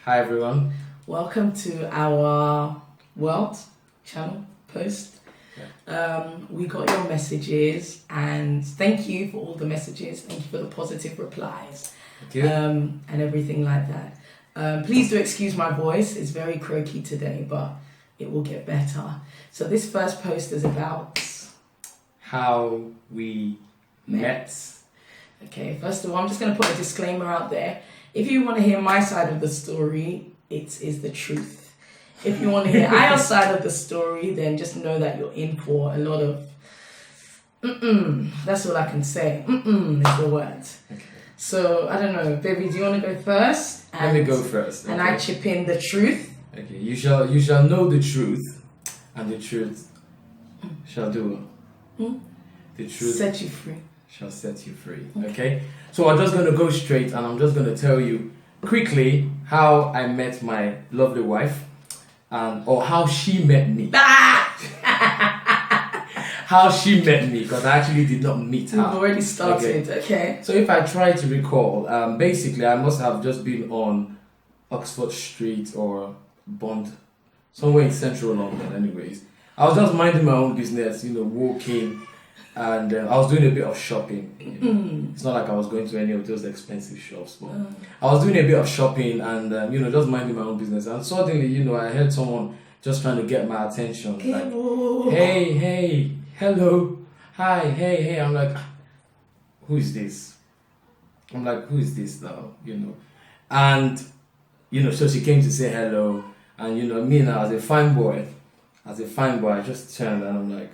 Hi everyone. Welcome to our World channel post. We got your messages and thank you for all the messages. Thank you for the positive replies. Thank you. And everything like that. Please do excuse my voice. It's very croaky today, but it will get better. So this first post is about How we met. Okay, first of all, I'm just going to put a disclaimer out there. If you want to hear my side of the story, it is the truth. If you want to hear our side of the story, then just know that you're in for a lot of That's all I can say. Is the word. Okay. So, I don't know. Baby, do you want to go first? Let me go first. And I chip in the truth. Okay. You shall know the truth, and the truth shall do. The truth Set you free. shall set you free. Okay. So I'm just gonna go straight, and I'm just gonna tell you quickly how I met my lovely wife, or how she met me. How she met me, because I actually did not meet her. We've already started, okay. So if I try to recall, basically I must have just been on Oxford Street or Bond, somewhere in central London anyways. I was just minding my own business, walking, and I was doing a bit of shopping. It's not like I was going to any of those expensive shops, but I was doing a bit of shopping and, just minding my own business. And suddenly, I heard someone just trying to get my attention. Like, hey, hello, hi, hey. I'm like, who is this? I'm like, who is this now? And, so she came to say hello. And, me now as a fine boy, I just turned and I'm like,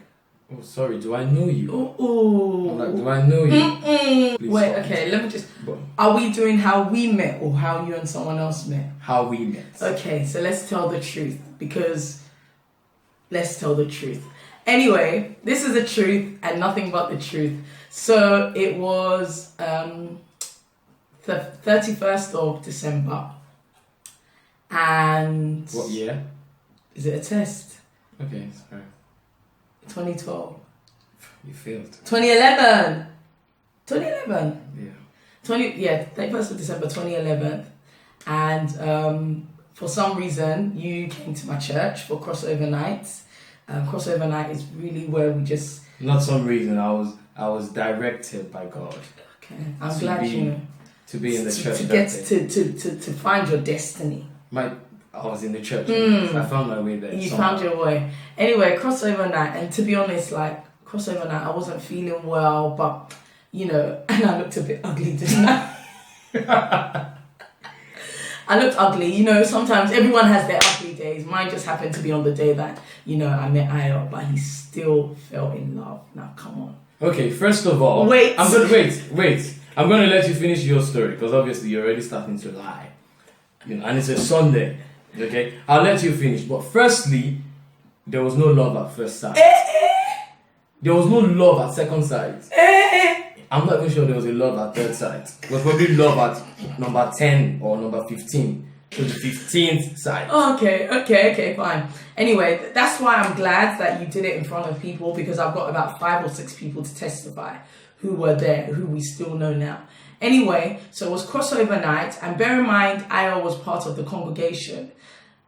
oh, sorry, do I know you? I'm like, do I know you? Please Wait, stop. okay, let me just... Are we doing how we met or how you and someone else met? How we met. Okay, so let's tell the truth let's tell the truth. Anyway, this is the truth and nothing but the truth. So it was the 31st of December. And... What year? Is it a test? Okay, sorry. 2012. You failed. 2011. 2011. Yeah. 31st of December 2011. And for some reason, you came to my church for crossover nights. Crossover night is really where we just... Not some reason. I was directed by God. Okay, I'm glad to be in the church to that get day. to find your destiny. I was in the church. I found my way there. You somehow. found your way. Anyway, crossover night, and to be honest, crossover night, I wasn't feeling well, but and I looked a bit ugly, didn't I? I looked ugly. Sometimes everyone has their ugly days. Mine just happened to be on the day that, I met Ayo, but he still fell in love. Now, come on. Okay, first of all... Wait. I'm going to let you finish your story, because obviously you're already starting to lie. And it's a Sunday. Okay? I'll let you finish. But firstly, there was no love at first sight. There was no love at second sight. I'm not even sure there was a love at third sight. It was probably love at number 10 or number 15. So the 15th sight. Okay, fine. Anyway, that's why I'm glad that you did it in front of people, because I've got about 5 or 6 people to testify who were there, who we still know now. Anyway, so it was crossover night, and bear in mind, Ayo was part of the congregation.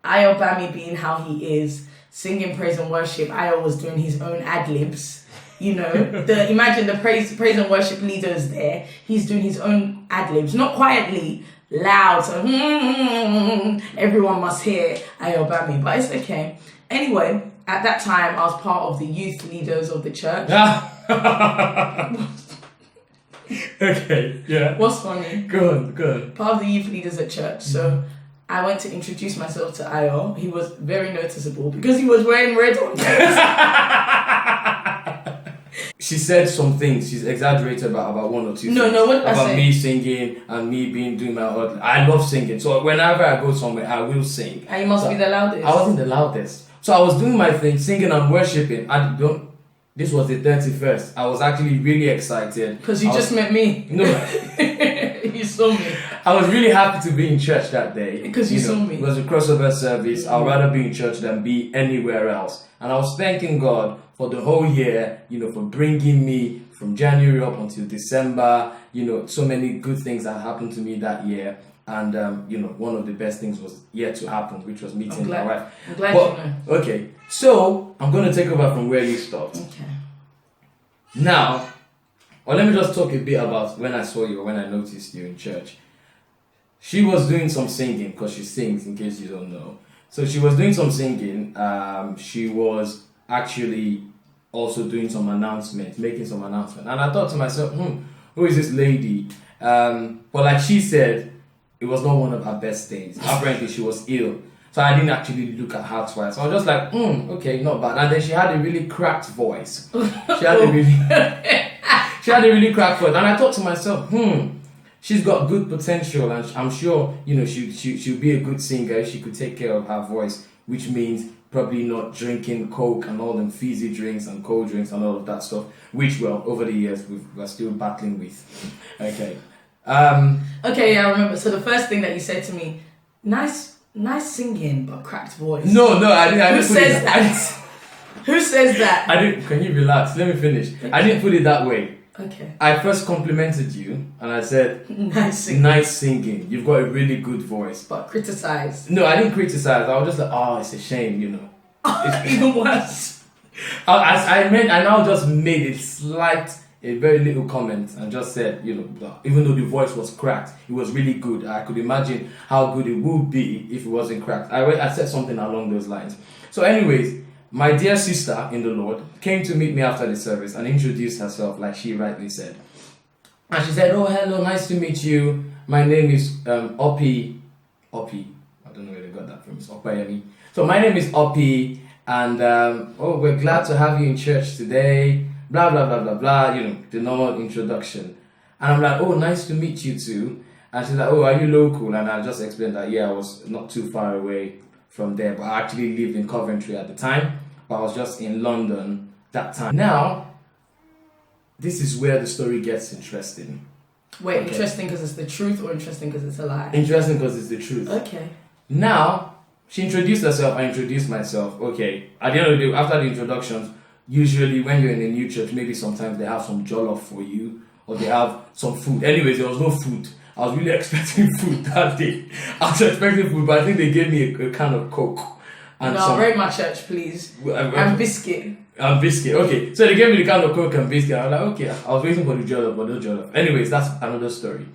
Ayo Bami being how he is, singing praise and worship, Ayo was doing his own ad-libs. Imagine the praise and worship leader is there. He's doing his own ad-libs, not quietly, loud, so everyone must hear Ayo Bami, but it's okay. Anyway, at that time, I was part of the youth leaders of the church. Okay, yeah. What's funny? Good. Part of the youth leaders at church, so I went to introduce myself to Ayo. He was very noticeable because he was wearing red on. She said some things. She's exaggerated about one or two things. No, what did I say? About me singing and me doing my own. I love singing. So whenever I go somewhere, I will sing. And you must be the loudest. I wasn't the loudest. So I was doing my thing, singing and worshiping. This was the 31st. I was actually really excited. Because you just met me. No. You saw me. I was really happy to be in church that day. Because you saw me. It was a crossover service. I'd rather be in church than be anywhere else. And I was thanking God for the whole year, for bringing me from January up until December. So many good things that happened to me that year. And one of the best things was yet to happen, which was meeting my wife. I'm glad you know. Okay, so I'm going to take over from where you stopped. Okay. Now, let me just talk a bit about when I saw you, or when I noticed you in church. She was doing some singing, because she sings, in case you don't know. So she was doing some singing. She was actually also doing some announcements, making some announcements. And I thought to myself, who is this lady? But like she said, it was not one of her best days. Apparently, she was ill. So I didn't actually look at her twice. So I was just like, okay, not bad. And then she had a really cracked voice. She had a really cracked voice. And I thought to myself, she's got good potential, and I'm sure, she'll be a good singer if she could take care of her voice, which means probably not drinking Coke and all them fizzy drinks and cold drinks and all of that stuff, which, well, over the years, we're still battling with. Okay. Okay, yeah, I remember. So the first thing that you said to me, nice singing, but cracked voice. No, I didn't. Who says that? Who says that? I didn't. Can you relax? Let me finish. Okay. I didn't put it that way. Okay. I first complimented you, and I said, nice singing. You've got a really good voice. But criticized. No, I didn't criticize. I was just like, it's a shame, It's even worse. I now just made a very little comment, and just said, even though the voice was cracked, it was really good. I could imagine how good it would be if it wasn't cracked. I said something along those lines. So anyways, my dear sister in the Lord came to meet me after the service and introduced herself, like she rightly said. And she said, hello, nice to meet you. My name is Oppie. I don't know where they got that from. It's Oppayemi. So my name is Oppie, and we're glad to have you in church today. Blah, blah, blah, blah, blah, the normal introduction. And I'm like, nice to meet you too. And she's like, are you local? And I just explained that, I was not too far away from there, but I actually lived in Coventry at the time, but I was just in London that time. Now, this is where the story gets interesting. Wait, okay. Interesting because it's the truth, or interesting because it's a lie? Interesting because it's the truth. Okay. Now, she introduced herself, I introduced myself. Okay, at the end of the day, after the introductions, usually when you're in a new church, maybe sometimes they have some jollof for you, or they have some food. Anyways, there was no food. I was really expecting food that day. I was expecting food, but I think they gave me a can of Coke. And rate my church, please. And biscuit. And biscuit, okay. So they gave me the can of Coke and biscuit. I was like, okay. I was waiting for the jollof, but no jollof. Anyways, that's another story.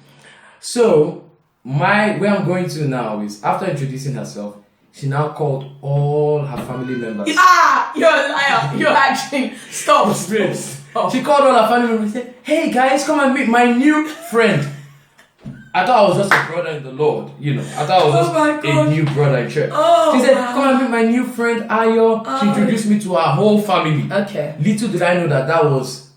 So, where I'm going to now is, after introducing herself, she now called all her family members. You're a liar. You're actually... Stop. She called all her family members and said, hey guys, come and meet my new friend. I thought I was just a brother in the Lord, I thought I was just a new brother in church. She said, come and meet my new friend, Ayo. She introduced me to her whole family. Okay. Little did I know that was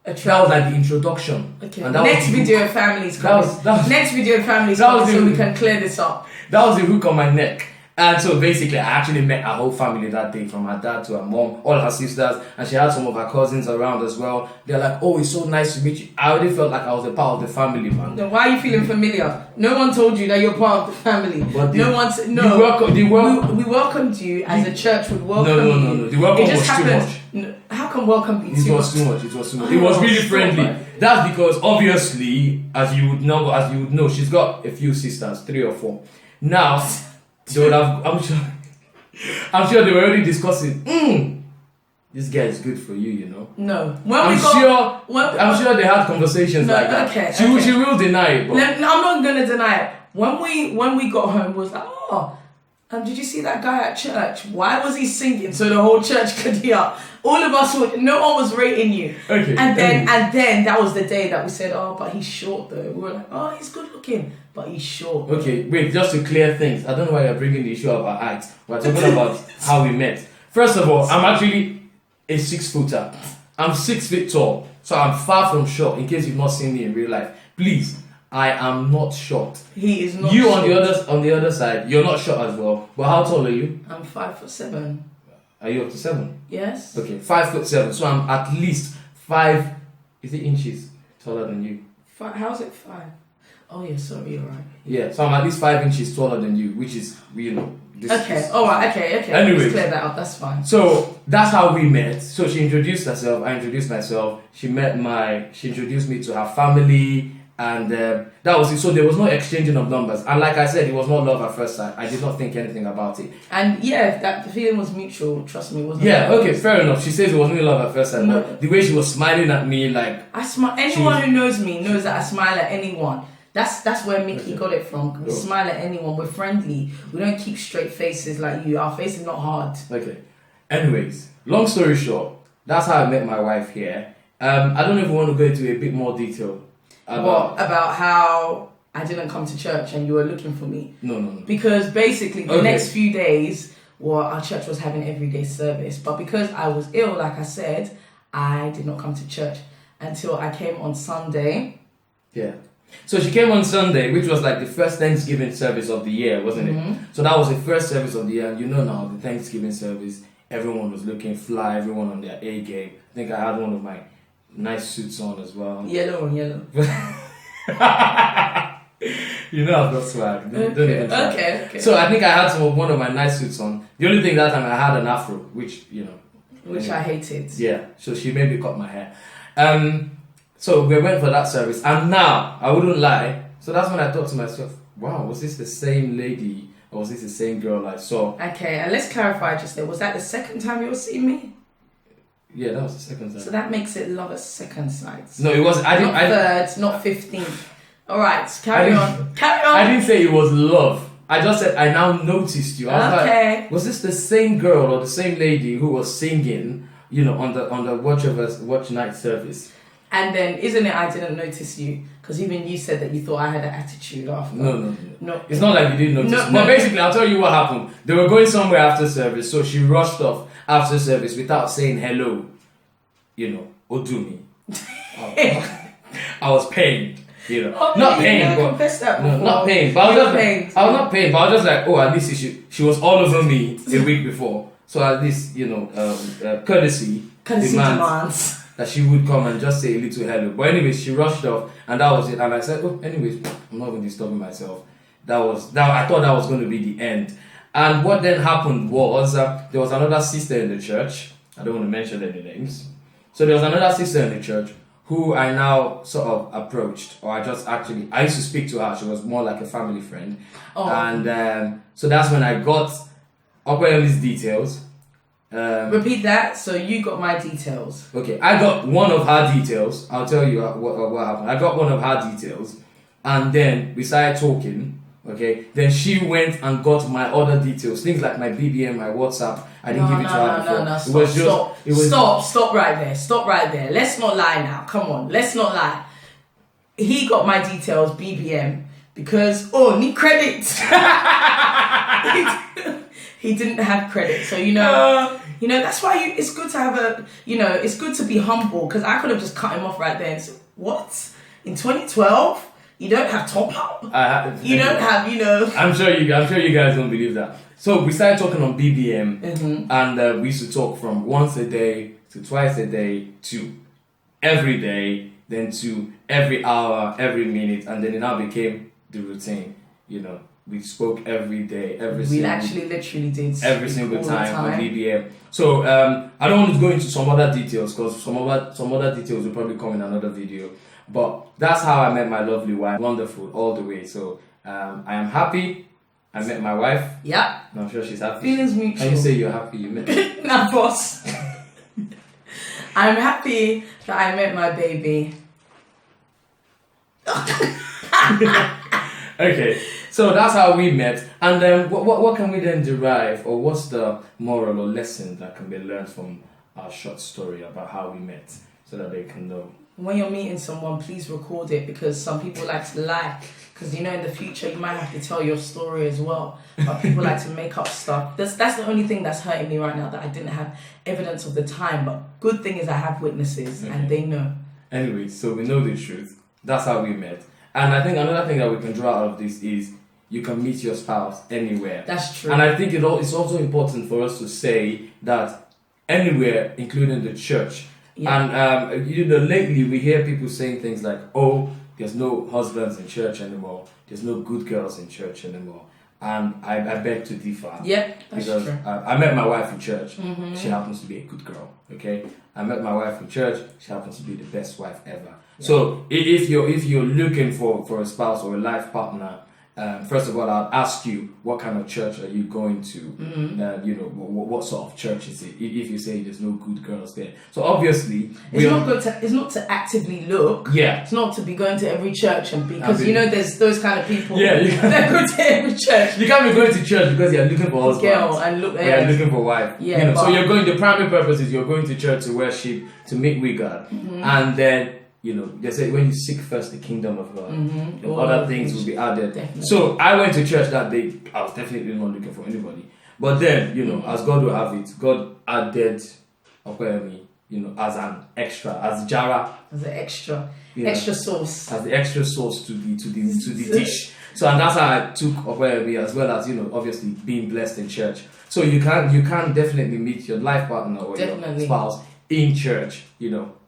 like the introduction. Okay. And next video, families coming. Next video, families coming, so we can clear this up. That was the hook on my neck. And so basically, I actually met her whole family that day, from her dad to her mom, all her sisters, and she had some of her cousins around as well. They're like, it's so nice to meet you. I already felt like I was a part of the family, man. Then why are you feeling familiar? No one told you that you're part of the family. But we welcomed you as a church would welcome you. No. The welcome was too much. No, how can welcome be too much? It was too much. It was really friendly. That's because obviously, as you would know, she's got a few sisters, 3 or 4. Now, they would have, I'm sure they were already discussing, this guy is good for you, No. I'm sure they had conversations like that. Okay, she will deny it. But I'm not going to deny it. When we got home, it was like, did you see that guy at church? Why was he singing so the whole church could hear? All of us no one was rating you. Okay. And then that was the day that we said, but he's short though. We were like, he's good looking, but he's short. Okay, wait, just to clear things. I don't know why you're bringing the issue about height. We're talking about how we met. First of all, I'm actually a 6-footer. I'm 6 feet tall, so I'm far from short. In case you've not seen me in real life, please. I am not short. He is not. You short. on the other side, you're not short as well. But how tall are you? I'm 5'7". Are you up to 7? Yes. Okay, 5'7". So I'm at least 5. Is it inches taller than you? How's it 5? Oh yeah, sorry, you're right. Yeah, so I'm at least 5 inches taller than you, which is Okay. All right. Okay. Anyway, let's clear that up. That's fine. So that's how we met. So she introduced herself. I introduced myself. She introduced me to her family. And that was it. So there was no exchanging of numbers. And like I said, it was not love at first sight. I did not think anything about it. And yeah, that the feeling was mutual. Trust me, it wasn't. Yeah, okay, fair enough. She says it wasn't love at first sight, No. but the way she was smiling at me, like I smile. Anyone who knows me knows that I smile at anyone. That's where Mickey got it from. We smile at anyone. We're friendly. We don't keep straight faces like you. Our face is not hard. okay. Anyways, long story short, that's how I met my wife here. I don't know if you want to go into a bit more detail About how I didn't come to church and you were looking for me? No. Because basically the Okay. next few days, our church was having everyday service. But because I was ill, like I said, I did not come to church until I came on Sunday. Yeah. So she came on Sunday, which was like the first Thanksgiving service of the year, wasn't it? So that was the first service of the year. And you know now, the Thanksgiving service, everyone was looking fly, everyone on their A game. I think I had one of my nice suits on as well. Yellow. You know I've got swag. Don't even try. Okay. So I think I had one of my nice suits on. The only thing that time I had an afro, which, Which I hated. Yeah, so she made me cut my hair. So we went for that service, and now, I wouldn't lie, so that's when I thought to myself, wow, was this the same lady, or was this the same girl I saw? Okay, and let's clarify just there. Was that the second time you were seeing me? Yeah, that was the second time. So that makes it love at second sight. No, it wasn't. Not third, not 15th. Alright, carry on. I didn't say it was love. I just said I now noticed you. I was like, was this the same girl or the same lady who was singing, on the watch night service? And then, isn't it I didn't notice you? Because even you said that you thought I had an attitude after. No. It's not like you didn't notice. But basically, I'll tell you what happened. They were going somewhere after service, so she rushed off after service without saying hello. Odumi. I was pained. Not pain, but not pain. But I was not pain, but I was just like, at least she was all over me a week before. So at least, courtesy demands that she would come and just say a little hello. But anyways, she rushed off, and that was it. And I said, anyways, I'm not going to disturb myself. I thought that was going to be the end. And what then happened was there was another sister in the church. I don't want to mention any names. So there was another sister in the church who I now sort of approached, or I used to speak to her. She was more like a family friend. And so that's when I got Okwayemi's details. Repeat that. So you got my details. Okay, I got one of her details. I'll tell you what happened. I got one of her details, and then we started talking. Okay, then she went and got my other details, things like my BBM, my WhatsApp. I didn't give it to her before. Stop right there. Let's not lie now. Come on, let's not lie. He got my details, BBM, because need credit. He didn't have credit, so that's why it's good to have it's good to be humble, because I could have just cut him off right there and said, what? In 2012? You don't have top up? You don't have, I'm sure you guys don't believe that. So we started talking on BBM, and we used to talk from once a day to twice a day to every day, then to every hour, every minute, and then it now became the routine. We spoke every day, literally did every single time on BBM. So I don't want to go into some other details, because some other details will probably come in another video. But that's how I met my lovely wife. Wonderful all the way. So I am happy. I met my wife. Yeah. I'm sure she's happy. Feelings mutual. Can you say you're happy you met her? Nah, boss. I'm happy that I met my baby. Okay. So that's how we met. And then what can we then derive, or what's the moral or lesson that can be learned from our short story about how we met, so that they can know? When you're meeting someone, please record it, because some people like to lie. Because in the future you might have to tell your story as well. But people like to make up stuff. That's the only thing that's hurting me right now, that I didn't have evidence of the time. But good thing is I have witnesses, and they know. Anyway, so we know the truth. That's how we met. And I think another thing that we can draw out of this is you can meet your spouse anywhere. That's true. And I think it's also important for us to say that anywhere, including the church. Yeah. And lately we hear people saying things like, there's no husbands in church anymore, there's no good girls in church anymore. And I beg to differ. Yeah, that's because true. I met my wife in church. She happens to be a good girl. Okay, I met my wife in church. She happens to be the best wife ever. So if you're looking for a spouse or a life partner, first of all, I'll ask you, what kind of church are you going to? What sort of church is it? If you say there's no good girls there, so obviously it's not to actively look. Yeah, it's not to be going to every church and because there's those kind of people. Yeah, that go to every church. You can't be going to church because you're looking for husband. Girl and look. You're looking for wife. Yeah, so you're going. The primary purpose is you're going to church to worship, to meet with God, and then. They say when you seek first the kingdom of God, other things will be added. Definitely. So I went to church that day. I was definitely not looking for anybody. But then, as God will have it, God added as an extra, as jara, as an extra sauce, as the extra sauce to the dish. So and that's how I took Okwemi, as well as obviously being blessed in church. So you can definitely meet your life partner or your spouse in church.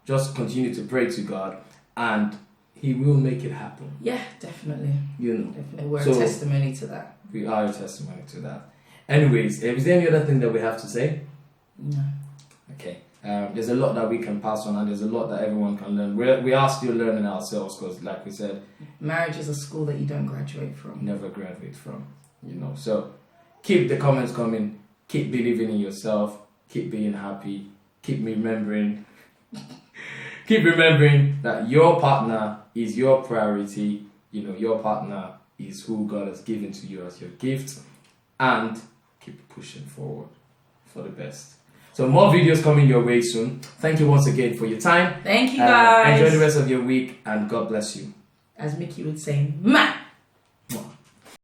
Just continue to pray to God, and He will make it happen. Yeah, definitely. Definitely. We're a testimony to that. We are a testimony to that. Anyways, is there any other thing that we have to say? No. Okay. There's a lot that we can pass on, and there's a lot that everyone can learn. We are still learning ourselves because, like we said, marriage is a school that you don't graduate from. Never graduate from. So keep the comments coming. Keep believing in yourself. Keep being happy. Keep remembering. Keep remembering that your partner is your priority. Your partner is who God has given to you as your gift, and keep pushing forward for the best. So more videos coming your way soon. Thank you once again for your time. Thank you, guys. Enjoy the rest of your week, and God bless you. As Mickey would say, ma.